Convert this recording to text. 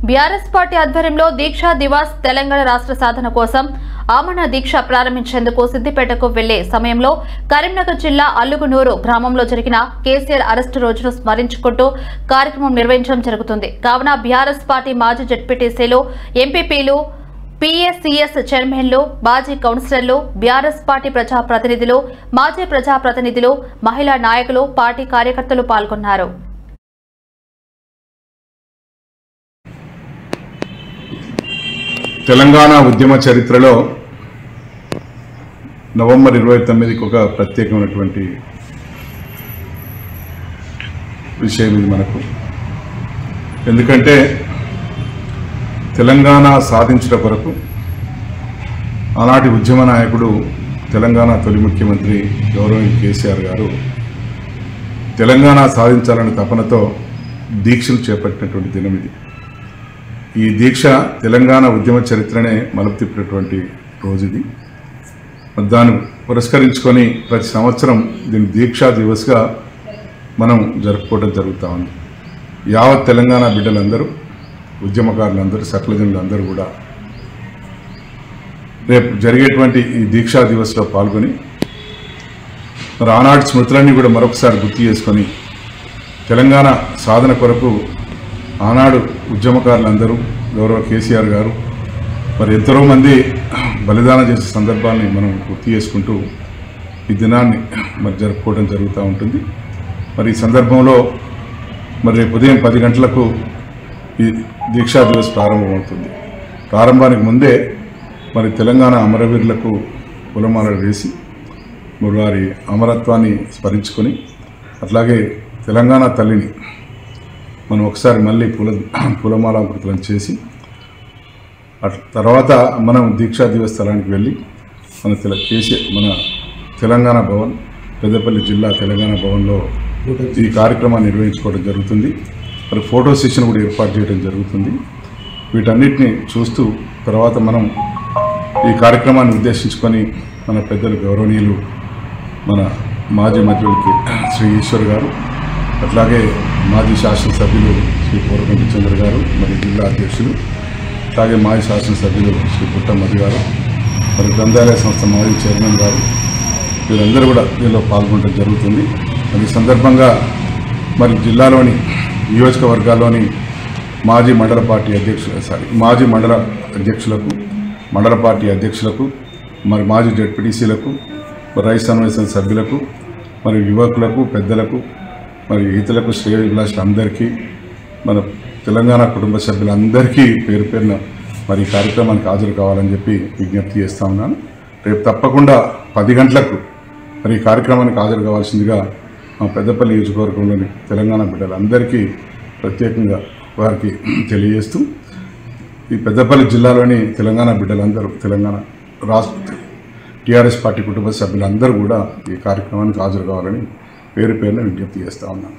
BRS party ఆధ్వర్యంలో దీక్షా దివాస్ తెలంగాణ రాష్ట్ర సాధన కోసం ఆమరణ దీక్ష ప్రారంభించేందుకు సిద్దిపేటకు వెళ్లే సమయంలో కరీంనగర్ జిల్లా అల్లుగునూరు గ్రామంలో జరిగిన కేసీఆర్ అరెస్టు రోజును స్మరించుకుంటూ కార్యక్రమం నిర్వహించడం జరుగుతుంది. కావున బీఆర్ఎస్ పార్టీ మాజీ జెడ్పీటీసీలు, ఎంపీపీలు, పీఎస్సీఎస్ చైర్మన్లు, మాజీ కౌన్సిలర్లు, బీఆర్ఎస్ పార్టీ ప్రజాప్రతినిధులు, మాజీ ప్రజాప్రతినిధులు, మహిళా నాయకులు, పార్టీ కార్యకర్తలు పాల్గొన్నారు. తెలంగాణ ఉద్యమ చరిత్రలో నవంబర్ 29కి ఒక ప్రత్యేకమైనటువంటి విషయం ఇది మనకు. ఎందుకంటే తెలంగాణ సాధించడం కొరకు ఆనాటి ఉద్యమ నాయకుడు, తెలంగాణ తొలి ముఖ్యమంత్రి గౌరవనీయులు కేసీఆర్ గారు తెలంగాణ సాధించాలనే తపనతో దీక్షలు చేపట్టినటువంటి దినం ఇది. ఈ దీక్ష తెలంగాణ ఉద్యమ చరిత్రనే మలుపు తిప్పినటువంటి రోజు ఇది. దాన్ని పురస్కరించుకొని ప్రతి సంవత్సరం దీన్ని దీక్షా దివస్గా మనం జరుపుకోవడం జరుగుతూ ఉంది. యావత్ తెలంగాణ బిడ్డలందరూ, ఉద్యమకారులందరూ, సకలజనులందరూ కూడా రేపు జరిగేటువంటి ఈ దీక్షా దివస్లో పాల్గొని మరి ఆనాటి స్మృతులన్నీ కూడా మరొకసారి గుర్తు చేసుకొని తెలంగాణ సాధన కొరకు ఆనాడు ఉద్యమకారులందరూ, గౌరవ కేసీఆర్ గారు మరి ఎంతో మంది బలిదానం చేసే సందర్భాన్ని మనం గుర్తు చేసుకుంటూ ఈ దినాన్ని మరి జరుపుకోవడం జరుగుతూ ఉంటుంది. మరి ఈ సందర్భంలో మరి రేపు ఉదయం 10 గంటలకు ఈ దీక్షా దివస్ ప్రారంభమవుతుంది. ప్రారంభానికి ముందే మరి తెలంగాణ అమరవీరులకు పూలమాలలు వేసి మరి వారి అమరత్వాన్ని స్మరించుకొని అట్లాగే తెలంగాణ తల్లిని మనం ఒకసారి మళ్ళీ పూలమాలాకృతులను చేసి తర్వాత మనం దీక్షా దివస్ స్థలానికి వెళ్ళి మన తెలంగాణ భవన్, పెద్దపల్లి జిల్లా తెలంగాణ భవన్లో ఈ కార్యక్రమాన్ని నిర్వహించుకోవడం జరుగుతుంది. మరి ఫోటో సెషన్ కూడా ఏర్పాటు చేయడం జరుగుతుంది. వీటన్నిటిని చూస్తూ తర్వాత మనం ఈ కార్యక్రమాన్ని ఉద్దేశించుకొని మన పెద్దలు గౌరవనీయులు, మన మాజీ మంత్రులకి శ్రీ ఈశ్వర్ గారు, అట్లాగే మాజీ శాసనసభ్యులు శ్రీ పూరకంటి చంద్ర గారు, మరి జిల్లా అధ్యక్షులు, అలాగే మాజీ శాసనసభ్యులు శ్రీ పుట్టమది గారు, మరి గ్రంథాలయ సంస్థ మాజీ చైర్మన్ గారు, వీరందరూ కూడా దీనిలో పాల్గొనడం జరుగుతుంది. మరి ఈ సందర్భంగా మరి జిల్లాలోని నియోజకవర్గాల్లోని మాజీ మండల అధ్యక్షులకు, మండల పార్టీ అధ్యక్షులకు, మరి మాజీ జెడ్పీటీసీలకు, రైతు సమావేశం సభ్యులకు, మరి యువకులకు, పెద్దలకు, మరి ఇతరులకు, శ్రేయోభిలాషులు అందరికీ, మన తెలంగాణ కుటుంబ సభ్యులందరికీ పేరు పేరున మరి ఈ కార్యక్రమానికి హాజరు కావాలని చెప్పి విజ్ఞప్తి చేస్తూ ఉన్నాను. రేపు తప్పకుండా 10 గంటలకు మరి ఈ కార్యక్రమానికి హాజరు కావాల్సిందిగా మా పెద్దపల్లి నియోజకవర్గంలోని తెలంగాణ బిడ్డలందరికీ ప్రత్యేకంగా వారికి తెలియజేస్తూ, ఈ పెద్దపల్లి జిల్లాలోని తెలంగాణ బిడ్డలందరూ, తెలంగాణ రాష్ట్ర టీఆర్ఎస్ పార్టీ కుటుంబ సభ్యులందరూ కూడా ఈ కార్యక్రమానికి హాజరు కావాలని పేరు పేరున విజ్ఞప్తి చేస్తూ ఉన్నాను.